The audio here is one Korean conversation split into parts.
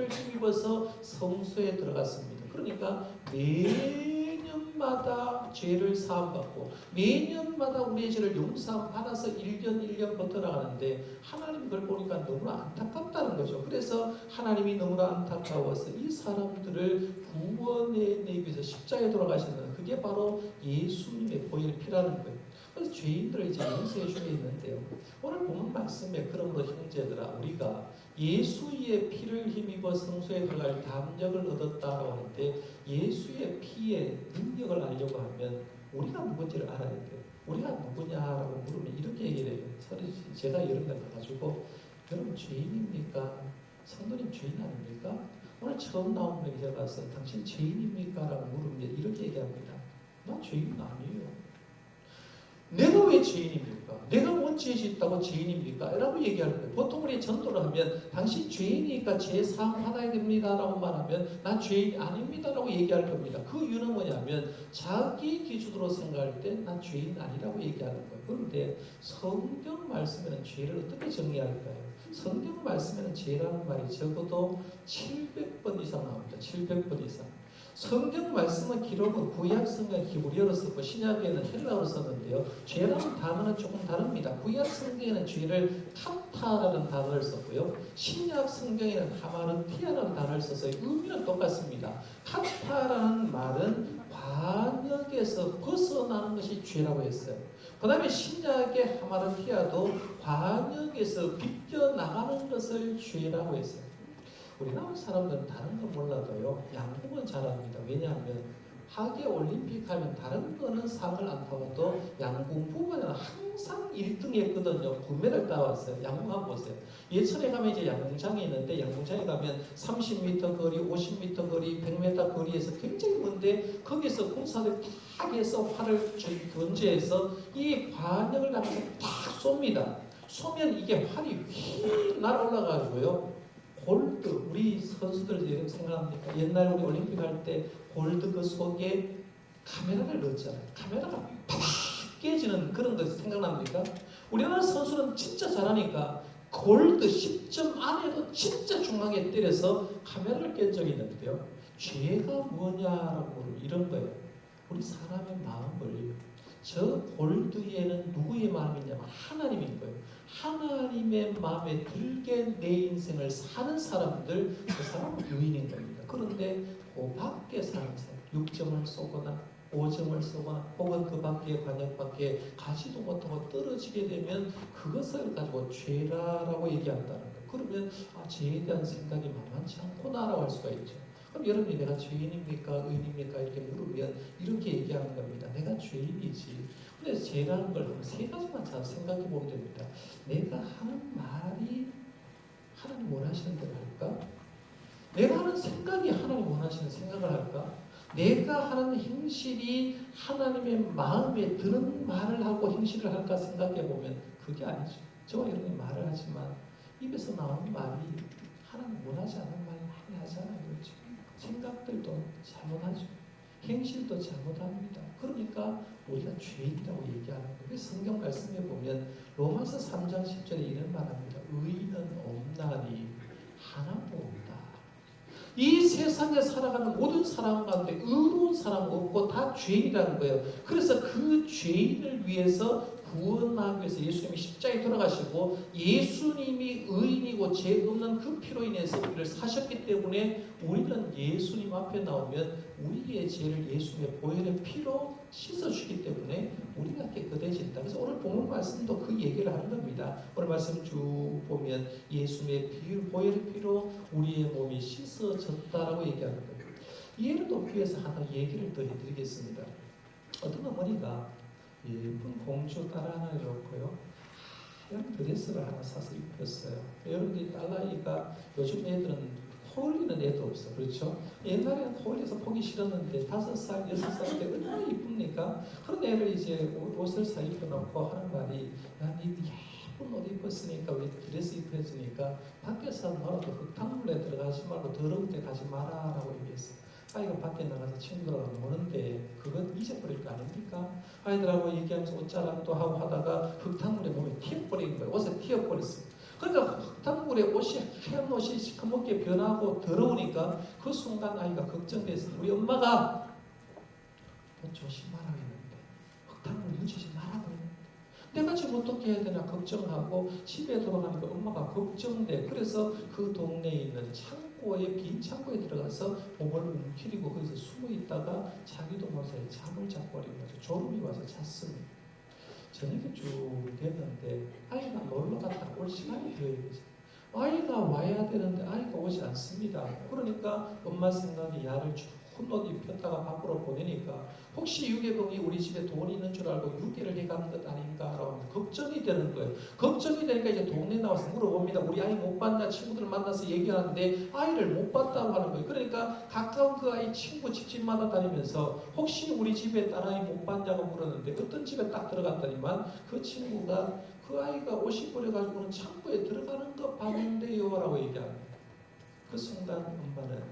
피를 힘입어서 성소에 들어갔습니다. 그러니까 매년마다 죄를 사함받고 매년마다 우리의 죄를 용서받아서 1년 버텨나가는데 하나님 그걸 보니까 너무나 안타깝다는 거죠. 그래서 하나님이 너무나 안타까워서 이 사람들을 구원해내기 위해서 십자가에 돌아가셨는 그게 바로 예수님의 보혈 피라는 거예요. 그래서 죄인들을 이제 용서해 주게 있는데요. 오늘 보는 말씀에 그러므로 형제들아 우리가 예수의 피를 힘입어 성소에 들어갈 담력을 얻었다고 하는데 예수의 피의 능력을 알려고 하면 우리가 누군지를 알아야 돼요. 우리가 누구냐라고 물으면 이렇게 얘기를 해요. 제가 이런 걸 가지고 여러분 죄인입니까? 성도님 죄인 아닙니까? 오늘 처음 나온 분에게 제가 가서 당신 죄인입니까? 라고 물으면 이렇게 얘기합니다. 나 죄인 아니에요. 내가 왜 죄인입니까? 내가 뭔 죄 짓다고 죄인입니까? 라고 얘기할 거예요. 보통 우리 전도를 하면 당신 죄인이니까 죄 사함 받아야 됩니다 라고 말하면 난 죄인 아닙니다 라고 얘기할 겁니다. 그 이유는 뭐냐면 자기 기준으로 생각할 때 난 죄인 아니라고 얘기하는 거예요. 그런데 성경 말씀에는 죄를 어떻게 정의할까요? 성경 말씀에는 죄라는 말이 적어도 700번 이상 나옵니다. 700번 이상. 성경 말씀의 기록은 구약 성경은 히브리어로 썼고 신약에는 헬라어로 썼는데요. 죄라는 단어는 조금 다릅니다. 구약 성경에는 죄를 카타라는 단어를 썼고요. 신약 성경에는 하마르티아라는 단어를 써서 의미는 똑같습니다. 카타라는 말은 관역에서 벗어나는 것이 죄라고 했어요. 그 다음에 신약의 하마르티아도 관역에서 비껴나가는 것을 죄라고 했어요. 우리나라 사람들은 다른 건 몰라도요 양궁은 잘합니다. 왜냐하면 하계 올림픽 하면 다른 거는 상을 안 타고도 양궁 부분은 항상 1등 했거든요. 금메달 따왔어요. 양궁 한번 보세요. 예천에 가면 이제 양궁장이 있는데 양궁장에 가면 30m 거리, 50m 거리, 100m 거리에서 굉장히 먼데 거기서 공사들 탁 해서 활을 견제해서 이 관역을 가면서 탁 쏩니다. 쏘면 이게 활이 휙 날아올라가고요. 골드, 우리 선수들 지금 생각합니까? 옛날 우리 올림픽 할 때 골드 그 속에 카메라를 넣었잖아요. 카메라가 팍 깨지는 그런 거 생각납니까? 우리나라 선수는 진짜 잘하니까 골드 10점 안에도 진짜 중앙에 때려서 카메라를 깬 적이 있는데요. 죄가 뭐냐라고 물으면 이런 거예요. 우리 사람의 마음을 저 골드에는 누구의 마음이냐면 하나님인 거예요. 하나님의 마음에 들게 내 인생을 사는 사람들, 그 사람은 유인인 겁니다. 그런데 그 밖에 사는 사람, 6점을 쏘거나 5점을 쏘거나 혹은 그 밖에 관역 밖에 가지도 못하고 떨어지게 되면 그것을 가지고 죄라라고 얘기한다는 거예요. 그러면 죄에 대한 생각이 만만치 않구나라고 할 수가 있죠. 그럼 여러분이 내가 죄인입니까? 의인입니까? 이렇게 물으면 이렇게 얘기하는 겁니다. 내가 죄인이지. 근데 죄라는 걸 세 가지만 잘 생각해 보면 됩니다. 내가 하는 말이 하나님 원하시는 대로 할까? 내가 하는 생각이 하나님 원하시는 생각을 할까? 내가 하는 행실이 하나님의 마음에 드는 말을 하고 행실을 할까 생각해 보면 그게 아니죠. 저와 여러분이 말을 하지만 입에서 나오는 말이 하나님 원하지 않는 말 많이 하잖아요. 그렇죠? 생각들도 잘못하죠. 행실도 잘못합니다. 그러니까 우리가 죄인이라고 얘기하는 거예요. 성경 말씀에 보면 로마서 3장 10절에 이런 말합니다. 의인은 없나니 하나도 없다. 이 세상에 살아가는 모든 사람 가운데 의로운 사람 없고 다 죄인이라는 거예요. 그래서 그 죄인을 위해서 구원하기 위해서 예수님이 십자가에 돌아가시고 예수님이 의인이고 죄 없는 그 피로 인해서 우리를 사셨기 때문에 우리는 예수님 앞에 나오면 우리의 죄를 예수님의 보혈의 피로 씻어주기 때문에 우리가 깨끗해진다. 그래서 오늘 본문 말씀도 그 얘기를 하는 겁니다. 오늘 말씀 쭉 보면 예수님의 보혈의 피로 우리의 몸이 씻어졌다라고 얘기하는 거예요. 예를 돕기 위해서 하나 얘기를 더 해드리겠습니다. 어떤 어머니가 예쁜 공주 딸 하나를 놓고요. 하얀 드레스를 하나 사서 입혔어요. 여러분들이 딸아이가 요즘 애들은 코 흘리는 애도 없어. 그렇죠? 옛날에는 코 흘려서 보기 싫었는데 5살, 6살 때 얼마나 이쁩니까? 그런 애를 이제 옷을 사 입혀놓고 하는 말이 야, 니 예쁜 옷 입었으니까 왜 드레스 입혔으니까 밖에서 놀아도 흙탕물에 들어가지 말고 더러운 데 가지 마라 라고 얘기했어요. 아이가 밖에 나가서 친구들하고 노는데 그건 잊어버릴 거 아닙니까? 아이들하고 얘기하면서 옷자랑도 하고 하다가 흙탕물에 몸에 튀어버린 거예요. 옷에 튀어버렸어요. 그러니까 흙탕물에 겨울에 옷이 하얀 옷이 시커멓게 변하고 더러우니까 그 순간 아이가 걱정돼서 우리 엄마가 조심하라고 했는데 흙탕물 묻히지 말라고 했는데 내가 지금 어떻게 해야 되나 걱정하고 집에 돌아가니까 엄마가 걱정돼. 그래서 그 동네에 있는 빈 창고에 들어가서 몸을 움켜리고 거기서 숨어 있다가 자기도 모자에 잠을 자버리고 졸음이 와서 잤습니다. 저녁에 쭉 됐는데 아이가 놀러 갔다 올 시간이 되어야 되죠. 아이가 와야 되는데 아이가 오지 않습니다. 그러니까 엄마 생각에 야를 좋은 옷 입혔다가 밖으로 보내니까 혹시 유괴범이 우리 집에 돈이 있는 줄 알고 유괴를 해가는 것 아닌가라고 걱정이 되는 거예요. 걱정이 되니까 이제 동네 나와서 물어봅니다. 우리 아이 못 봤나? 친구들 만나서 얘기하는데 아이를 못 봤다고 하는 거예요. 그러니까 가까운 그 아이 친구 집집마다 다니면서 혹시 우리 집에 딸아이 못 봤냐고 물었는데 어떤 집에 딱 들어갔더니만 그 친구가 그 아이가 옷이 버려가지고는 창고에 들어가는 거 봤는데요 라고 얘기합니다. 그 순간 엄마는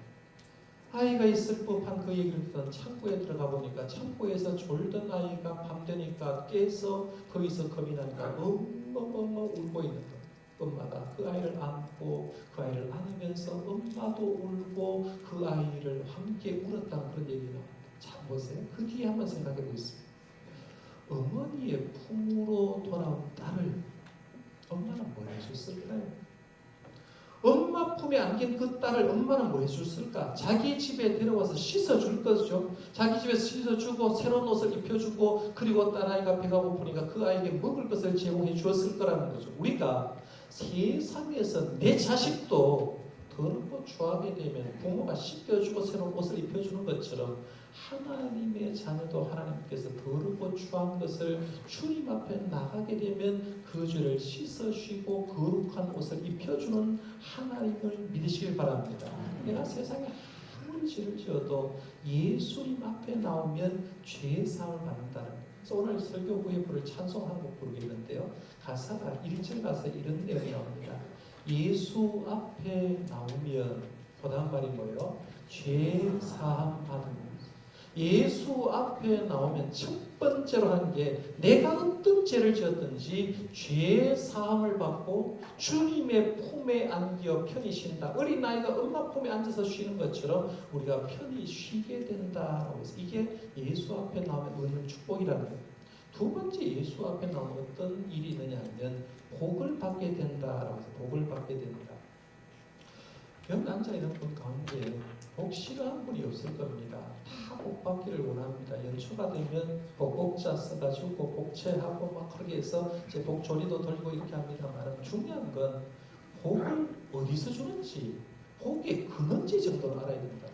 아이가 있을 법한 그 얘기를 듣던 창고에 들어가 보니까 창고에서 졸던 아이가 밤 되니까 깨서 거기서 겁이 나니까 엉엉엉 울고 있는 거예요. 엄마가 그 아이를 안고 그 아이를 안으면서 엄마도 울고 그 아이를 함께 울었다는 그런 얘기가 나옵니다. 자 보세요. 그 뒤에 한번 생각해 보겠습니다. 어머니의 품으로 돌아온 딸을 엄마는 뭐 해줬을까요? 엄마 품에 안긴 그 딸을 엄마는 뭐 해줬을까? 자기 집에 데려와서 씻어줄 거죠. 자기 집에서 씻어주고 새로운 옷을 입혀주고 그리고 딸아이가 배가 고프니까 그 아이에게 먹을 것을 제공해 주었을 거라는 거죠. 우리가 세상에서 내 자식도 더럽고 추하게 되면 부모가 씻겨주고 새로운 옷을 입혀주는 것처럼 하나님의 자녀도 하나님께서 더럽고 추한 것을 주님 앞에 나가게 되면 그 죄를 씻어주시고 거룩한 옷을 입혀주는 하나님을 믿으시길 바랍니다. 내가 세상에 아무리 죄를 지어도 예수님 앞에 나오면 죄사함을 받는다는 거예요. 그래서 오늘 설교 후에 부를 찬송 한 곡 부르겠는데요. 가사가 1절 가사에 이런 내용이 나옵니다. 예수 앞에 나오면 그 다음 말이 뭐예요? 죄사함 받은 것. 예수 앞에 나오면 첫 번째로 하는 게 내가 어떤 죄를 지었든지 죄 사함을 받고 주님의 품에 안겨 편히 쉰다. 어린아이가 엄마 품에 앉아서 쉬는 것처럼 우리가 편히 쉬게 된다라고 해서 이게 예수 앞에 나오면 얻는 축복이라는 거예요. 두 번째 예수 앞에 나오면 어떤 일이 있느냐 하면 복을 받게 된다라고 해서 복을 받게 된다. 여기 앉아있는 분 가운데 복 싫어하는 분이 없을 겁니다. 다 복 받기를 원합니다. 연초가 되면 복복자 써가지고 복채하고 막 그렇게 해서 이제 복조리도 돌리고 이렇게 합니다만 중요한 건 복을 어디서 주는지 복의 근원지 정도는 알아야 된다.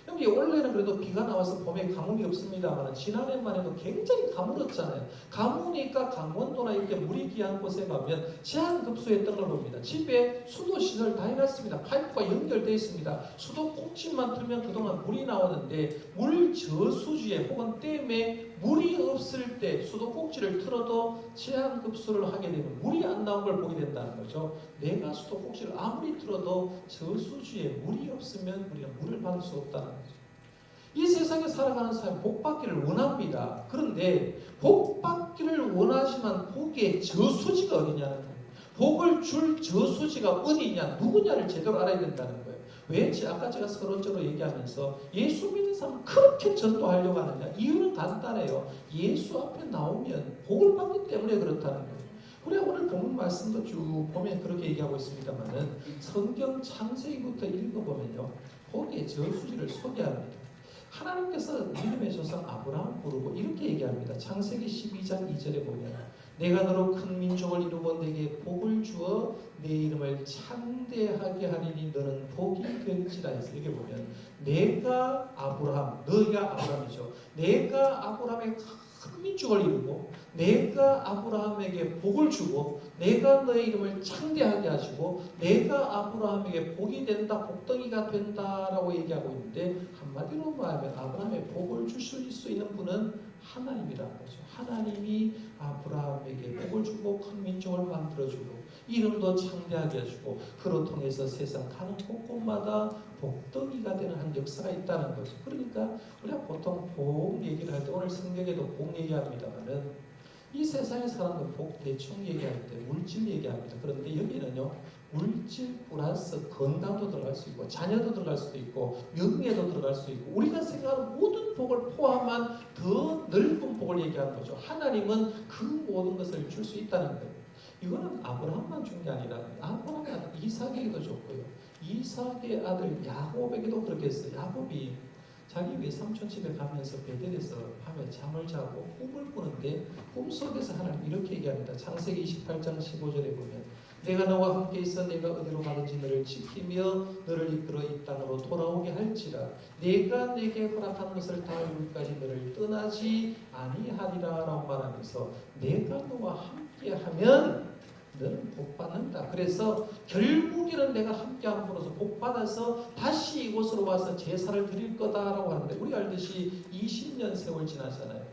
여기 원래는 그래도 비가 나와서 봄에 가뭄이 없습니다만 지난해만 해도 굉장히 가물었잖아요. 가무니까 강원도나 이렇게 물이 귀한 곳에 가면 제한급수했던 걸 봅니다. 집에 수도시설 다 해놨습니다. 파이프가 연결되어 있습니다. 수도 꽁치만 틀면 그동안 물이 나오는데 물 저수지에 혹은 댐에 물이 없을 때 수도 꼭지를 틀어도 제한급수를 하게 되면 물이 안 나온 걸 보게 된다는 거죠. 내가 수도 꼭지를 아무리 틀어도 저수지에 물이 없으면 우리가 물을 받을 수 없다는 거죠. 이 세상에 살아가는 사람이 복 받기를 원합니다. 그런데 복 받기를 원하지만 복의 저수지가 어디냐는 거예요. 복을 줄 저수지가 어디냐, 누구냐를 제대로 알아야 된다는 거예요. 왜? 아까 제가 서론적으로 얘기하면서 예수 믿는 사람은 그렇게 전도하려고 하느냐? 이유는 간단해요. 예수 앞에 나오면 복을 받기 때문에 그렇다는 거예요. 우리가 오늘 본문 말씀도 쭉 보면 그렇게 얘기하고 있습니다만은 성경 창세기부터 읽어보면요. 복의 저수지를 소개합니다. 하나님께서 믿음의 조상 아브라함 부르고 이렇게 얘기합니다. 창세기 12장 2절에 보면 내가 너로 큰 민족을 이루고 내게 복을 주어 내 이름을 창대하게 하리니 너는 복이 될지라 해서 이렇게 보면 내가 아브라함, 너희가 아브라함이죠. 내가 아브라함의 큰 민족을 이루고 내가 아브라함에게 복을 주고 내가 너의 이름을 창대하게 하시고 내가 아브라함에게 복이 된다, 복덩이가 된다라고 얘기하고 있는데 한마디로 말하면 아브라함의 복을 주실 수 있는 분은 하나님이라는 거죠. 하나님이 아브라함에게 복을 주고 큰 민족을 만들어주고 이름도 창대하게 해주고 그로 통해서 세상 가는 곳곳마다 복덩이가 되는 한 역사가 있다는 거죠. 그러니까 우리가 보통 복 얘기를 할 때 오늘 성경에도 복 얘기합니다만은 이 세상의 사람은 복 대충 얘기할 때 물질 얘기합니다. 그런데 여기는요, 물질 플러스 건강도 들어갈 수 있고 자녀도 들어갈 수도 있고 명예도 들어갈 수 있고 우리가 생각하는 모든 복을 포함한 더 넓은 복을 얘기하는 거죠. 하나님은 그 모든 것을 줄 수 있다는 거예요. 이거는 아브라함만 준 게 아니라 아브라함의 아들 이삭에게도 줬고요. 이삭의 아들 야곱에게도 그렇게 했어요. 야곱이 자기 외삼촌 집에 가면서 베델에서 밤에 잠을 자고 꿈을 꾸는데 꿈속에서 하나님 이렇게 얘기합니다. 창세기 28장 15절에 보면 내가 너와 함께 있어 내가 어디로 가든지 너를 지키며 너를 이끌어 이 땅으로 돌아오게 할지라 내가 내게 허락한 것을 다 이룰까지 너를 떠나지 아니하리라 라고 말하면서 내가 너와 함께 하면 너는 복받는다. 그래서 결국에는 내가 함께함으로써 복받아서 다시 이곳으로 와서 제사를 드릴 거다라고 하는데 우리가 알듯이 20년 세월 지나잖아요.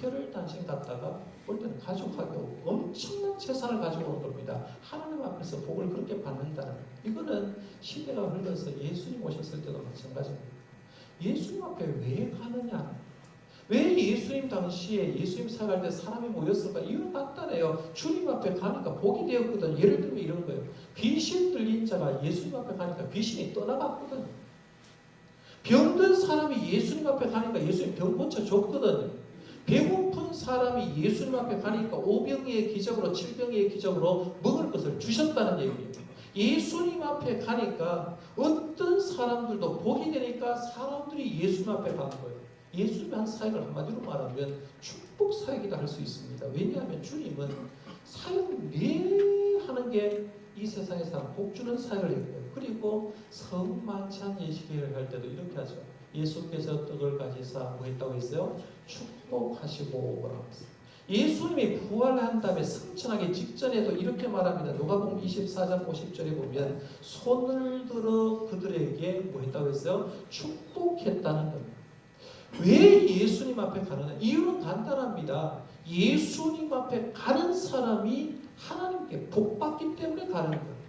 혈을 단신 갔다가 올 때는 가족하게 오고 엄청난 재산을 가지고 오는 겁니다. 하나님 앞에서 복을 그렇게 받는다는 거예요. 이거는 시대가 흘러서 예수님 오셨을 때도 마찬가지입니다. 예수님 앞에 왜 가느냐? 왜 예수님 당시에 예수님 사역할 때 사람이 모였을까? 이유는 간단해요. 주님 앞에 가니까 복이 되었거든. 예를 들면 이런 거예요. 귀신 들린 자가 예수님 앞에 가니까 귀신이 떠나갔거든. 병든 사람이 예수님 앞에 가니까 예수님 병 고쳐줬거든요. 배고픈 사람이 예수님 앞에 가니까 5병의 기적으로 7병의 기적으로 먹을 것을 주셨다는 얘기예요. 예수님 앞에 가니까 어떤 사람들도 복이 되니까 사람들이 예수님 앞에 가는 거예요. 예수님의 한 사역을 한마디로 말하면 축복 사역이다 할 수 있습니다. 왜냐하면 주님은 사역 매 하는 게 이 세상의 사람 복 주는 사역을 했고요. 그리고 성만찬 예식회를 할 때도 이렇게 하죠. 예수께서 떡을 가지사 뭐 했다고 했어요? 축복하시고 뭐라고 했어요. 예수님이 부활한 다음에 승천하기 직전에도 이렇게 말합니다. 누가복음 24장 50절에 보면 손을 들어 그들에게 뭐 했다고 했어요? 축복했다는 겁니다. 왜 예수님 앞에 가느냐? 이유는 간단합니다. 예수님 앞에 가는 사람이 하나님께 복받기 때문에 가는 거예요.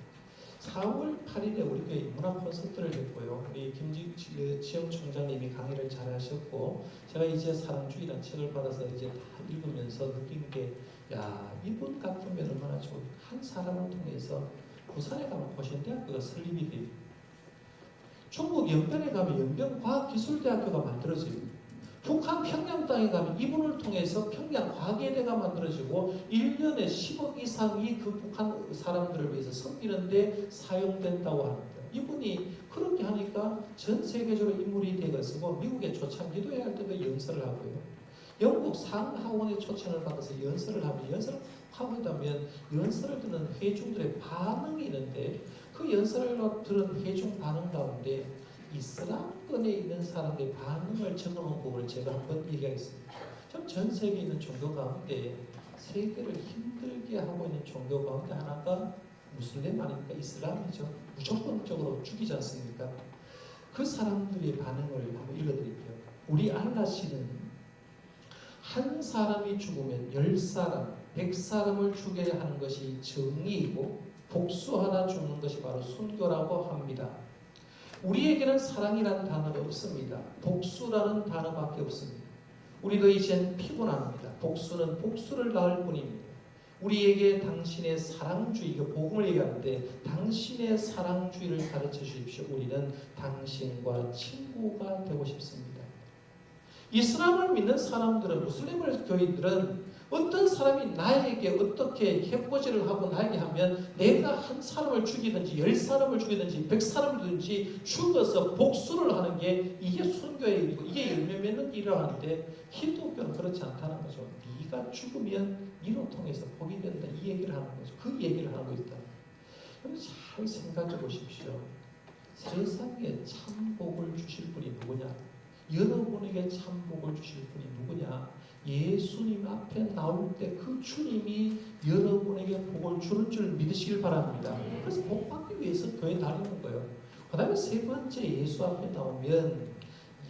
4월 8일에 우리 교회 문화 콘서트를 했고요. 우리 김지영 총장님이 강의를 잘 하셨고 제가 이제 사랑주의라는 책을 받아서 이제 다 읽으면서 느낀 게 야, 이분 같으면 얼마나 좋을까. 한 사람을 통해서 부산에 가면 고신대학교가 설립이 돼요. 중국 연변에 가면 연변과학기술대학교가 만들어져요. 북한 평양 땅에 가면 이분을 통해서 평양과학예대가 만들어지고 1년에 10억 이상이 그 북한 사람들을 위해서 섬기는데 사용된다고 합니다. 이분이 그렇게 하니까 전 세계적으로 인물이 되었고 미국에 초청 기도회 할 때도 연설을 하고요. 영국 상하원의 초청을 받아서 연설을 하면 연설을 하고 있다면 연설을 듣는 회중들의 반응이 있는데 그 연설을 들은 회중 반응 가운데 이슬람권에 있는 사람들의 반응을 적어놓은 부분을 제가 한번 얘기하겠습니다. 전 세계에 있는 종교 가운데 세계를 힘들게 하고 있는 종교 가운데 하나가 무슬림 아닙니까? 이슬람이죠. 무조건적으로 죽이지 않습니까? 그 사람들의 반응을 한번 읽어드릴게요. 우리 알라 씨는 한 사람이 죽으면 10사람, 100사람을 죽여야 하는 것이 정의이고 복수 하나 죽는 것이 바로 순교라고 합니다. 우리에게는 사랑이라는 단어가 없습니다. 복수라는 단어밖에 없습니다. 우리도 이젠 피곤합니다. 복수는 복수를 낳을 뿐입니다. 우리에게 당신의 사랑주의, 복음을 얘기하는데 당신의 사랑주의를 가르쳐 주십시오. 우리는 당신과 친구가 되고 싶습니다. 이슬람을 믿는 사람들은, 무슬림을 교인들은 어떤 사람이 나에게 어떻게 해코지를 하고 나에게 하면 내가 한 사람을 죽이든지 10사람을 죽이든지 100사람을 죽이든지 죽어서 복수를 하는 게 이게 순교의 일이고 이게 열매 맺는 일이라고 하는데 기독교는 그렇지 않다는 거죠. 네가 죽으면 니로 통해서 복이 된다 이 얘기를 하는 거죠. 그 얘기를 하고 있다. 잘 생각해 보십시오. 세상에 참 복을 주실 분이 누구냐? 여러분에게 참 복을 주실 분이 누구냐? 예수님 앞에 나올 때 그 주님이 여러분에게 복을 주는 줄 믿으시길 바랍니다. 그래서 복 받기 위해서 교회 다니는 거예요. 그 다음에 세 번째 예수 앞에 나오면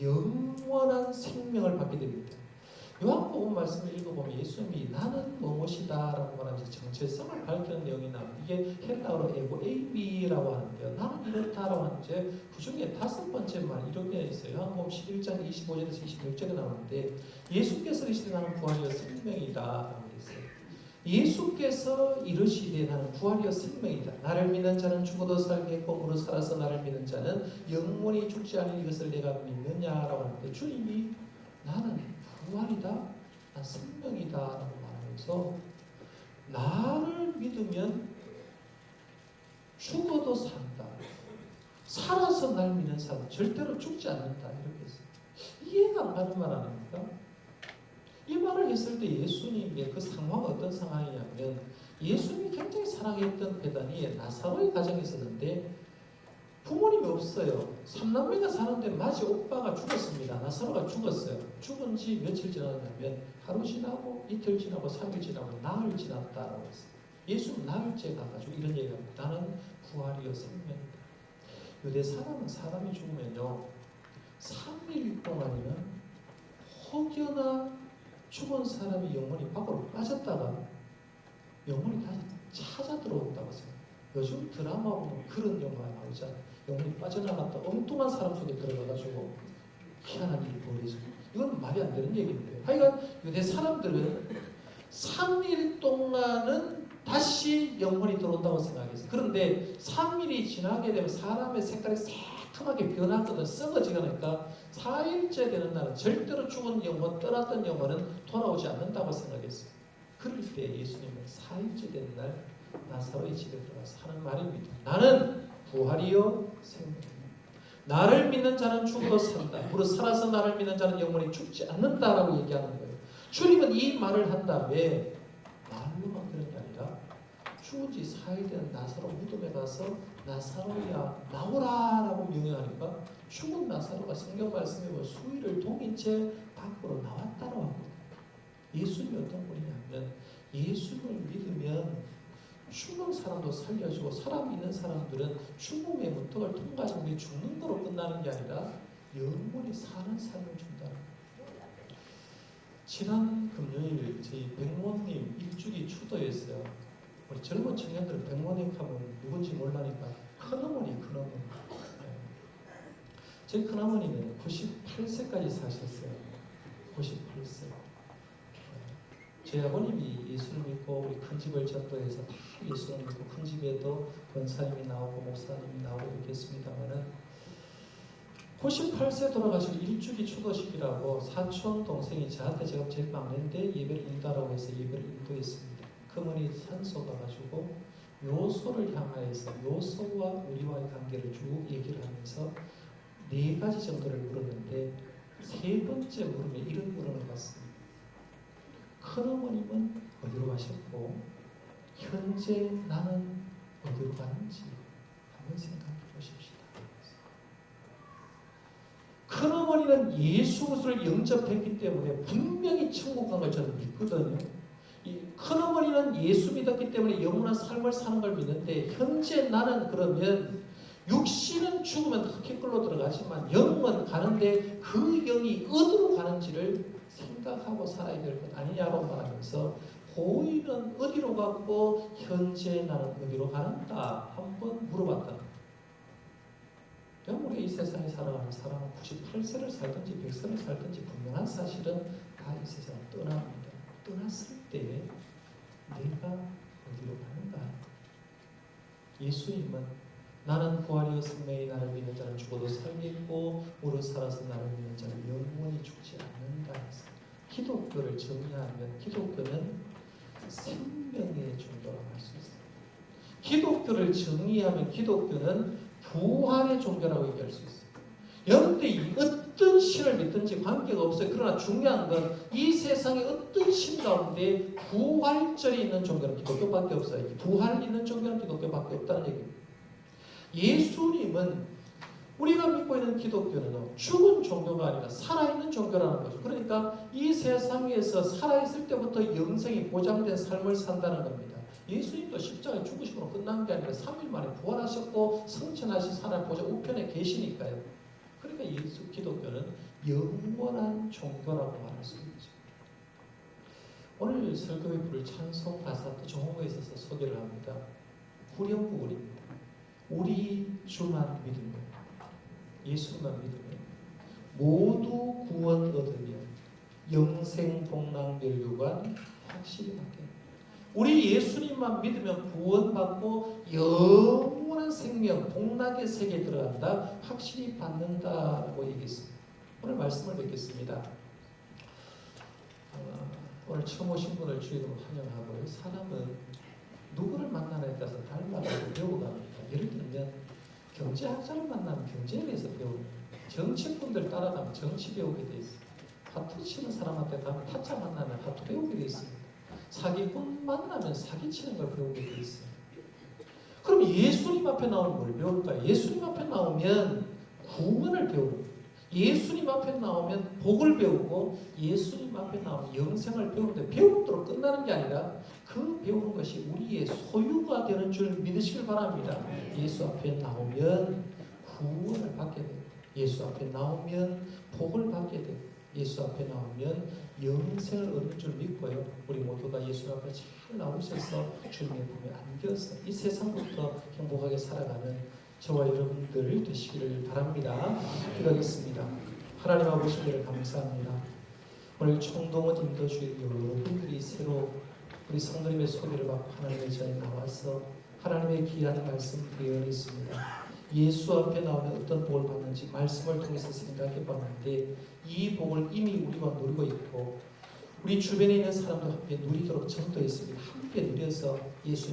영원한 생명을 받게 됩니다. 요한복음 말씀을 읽어보면 예수님이 나는 무엇이다 라고 말하면서 정체성을 밝히는 내용이 나옵니다. 이게 헬라어로 에이미라고 하는데요. 나는 이렇다라고 하는데 그 중에 5번째 말 이렇게 있어요. 요한복음 11장 25절에서 26절에 나오는데 예수께서 이르시되 나는 부활이요 생명이다 라고 했어요. 예수께서 이르시되 나는 부활이요 생명이다. 나를 믿는 자는 죽어도 살겠고 무릇 살아서 나를 믿는 자는 영원히 죽지 않을 이것을 내가 믿느냐라고 하는데 주님이 나는 부활이다, 난 생명이다 라고 말하면서 나를 믿으면 죽어도 산다. 살아서 날 믿는 사람 절대로 죽지 않는다. 이렇게 했어요. 이해가 안 가는 말 아닙니까? 이 말을 했을 때 예수님의 그 상황은 어떤 상황이냐면 예수님이 굉장히 사랑했던 배단이 나사로의 가정에 있었는데 부모님이 없어요. 3남매가 사는데 마지 오빠가 죽었습니다. 나사로가 죽었어요. 죽은 지 며칠 지났냐면 하루 지나고 이틀 지나고 3일 지나고 나흘 지났다라고 했어요. 예수는 나흘째 가가지고 이런 얘기합니다. 나는 부활이요 생명이다. 유대 사람은 사람이 죽으면요 3일 동안이면 혹여나 죽은 사람이 영혼이 밖으로 빠졌다가 영혼이 다시 찾아 들어온다고 생각해요. 요즘 드라마 보면 그런 영화가 나오잖아요. 영혼이 빠져나갔다 엉뚱한 사람 속에 들어가가지고 희한한 일이 벌어지고 이건 말이 안 되는 얘기인데 하여간 유대 사람들은 3일 동안은 다시 영혼이 들어온다고 생각했어요. 그런데 3일이 지나게 되면 사람의 색깔이 새카맣게 변하거든. 썩어지니까 4일째 되는 날은 절대로 죽은 영혼, 떠났던 영혼은 돌아오지 않는다고 생각했어요. 그럴 때 예수님은 4일째 되는 날 나사로의 집에 들어가서 하는 말입니다. 나는 부활이요 생명이요. 나를 믿는 자는 죽어도 산다. 무릇 살아서 나를 믿는 자는 영원히 죽지 않는다라고 얘기하는 거예요. 주님은 이 말을 한 다음에 말로만 그런 게 아니라 죽은 지 4일 된 나사로 무덤에 가서 나사로야 나오라라고 명령하니까 죽은 나사로가 성경 말씀에 보면 수의를 동인 채 밖으로 나왔다고 합니다. 예수님이 어떤 분이냐면 예수님을 믿으면 죽은 사람도 살려주고 사람 있는 사람들은 죽음의 문턱을 통과하는 게 죽는 거로 끝나는 게 아니라 영원히 사는 삶을 준다. 지난 금요일 저희 백모님 일주기 추도였어요. 우리 젊은 청년들은 백모님 하면 누군지 몰라니까 큰어머니. 저희 큰어머니는 98세까지 사셨어요. 98세. 저희 아버님이 예수를 믿고 우리 큰 집을 전도해서 다 예수를 믿고 큰 집에도 권사님이 나오고 목사님이 나오고 이렇게 했습니다만은 98세 돌아가시고 일주기 추도식이라고 사촌 동생이 저한테 제가 제일 막내인데 예배를 인도하라고 해서 예배를 인도했습니다. 그분이 산소 가가지고 요소를 향하여서 요소와 우리와의 관계를 쭉 얘기를 하면서 4가지 정도를 물었는데 3번째 물음에 이런 물음을 받습니다. 큰어머님은 어디로 가셨고 현재 나는 어디로 가는지 한번 생각해 보십시다. 큰어머니는 예수 그리스도를 영접했기 때문에 분명히 천국 간 걸 저는 믿거든요. 이 큰어머니는 예수 믿었기 때문에 영원한 삶을 사는 걸 믿는데 현재 나는 그러면 육신은 죽으면 흑해끌로 들어가지만 영은 가는데 그 영이 어디로 가는지를 생각하고 살아야 될 것 아니냐고 말하면서 고인은 어디로 갔고 현재 나는 어디로 가는가 한번 물어봤다. 우리가 이 세상에 살아가는 사람은 98세를 살든지 100세를 살든지 분명한 사실은 다 이 세상을 떠납니다. 떠났을 때 내가 어디로 가는가? 예수님은 나는 부활이요 생명이 나를 믿는 자는 죽어도 살겠고 무릇 살아서 나를 믿는 자는 영원히 죽지 않는다 했습니다. 기독교를 정의하면 기독교는 생명의 종교라고 할 수 있습니다. 기독교를 정의하면 기독교는 부활의 종교라고 얘기할 수 있어요. 여러분들이 어떤 신을 믿든지 관계가 없어요. 그러나 중요한 건 이 세상의 어떤 신 가운데 부활절이 있는 종교는 기독교밖에 없어요. 부활 있는 종교는 기독교밖에 없다는 얘기입니다. 예수님은 우리가 믿고 있는 기독교는 죽은 종교가 아니라 살아있는 종교라는 거죠. 그러니까 이 세상에서 살아있을 때부터 영생이 보장된 삶을 산다는 겁니다. 예수님도 십자가에 죽으심으로 끝난 게 아니라 3일 만에 부활하셨고 성천하신 하나님 보좌 우편에 계시니까요. 그러니까 예수 기독교는 영원한 종교라고 말할 수 있죠. 오늘 설교에 부를 찬송 가사 또 정호에 있어서 소개를 합니다. 후렴부분입니다. 우리 주만 믿으면 예수만 믿으면 모두 구원 얻으며 영생 복락 멸류관 확실히 받게. 우리 예수님만 믿으면 구원받고 영원한 생명, 복락의 세계에 들어간다. 확실히 받는다라고 얘기했습니다. 오늘 말씀을 뵙겠습니다. 오늘 처음 오신 분을 주의로 환영하고요. 사람은 누구를 만나냐에 따라서 닮아가고 배워갑니다. 예를 들면 경제학자를 만나면 경제에 대해서 배웁니다. 정치꾼들 따라가면 정치 배우게 돼 있어요. 화투 치는 사람한테 가면 타짜 만나면 화투 배우게 돼 있습니다. 사기꾼 만나면 사기치는 걸 배우게 돼 있어요. 그럼 예수님 앞에 나오면 뭘 배울까요? 예수님 앞에 나오면 구원을 배우고, 예수님 앞에 나오면 복을 배우고, 예수님 앞에 나오면 영생을 배우는데 배우도록 끝나는 게 아니라 그 배우는 것이 우리의 소유가 되는 줄 믿으시길 바랍니다. 예수 앞에 나오면 구원을 받게 되고, 예수 앞에 나오면 복을 받게 되고, 예수 앞에 나오면 영생을 얻는 줄 믿고요. 우리 모두가 예수 앞에 잘 나오셔서 주님의 품에 안겨서 이 세상부터 행복하게 살아가는 저와 여러분들 되시기를 바랍니다. 기도하겠습니다. 하나님 아버지 은혜를 감사합니다. 오늘 총동원 인도주의 여러분들이 새로 우리 성도님의 소개를 받고 하나님의 자리에 나와서 하나님의 귀한 말씀 배워냈습니다. 예수 앞에 나오면 어떤 복을 받는지 말씀을 통해서 생각해 봤는데 이 복을 이미 우리가 누리고 있고 우리 주변에 있는 사람도 함께 누리도록 전도했습니다. 함께 누려서 예수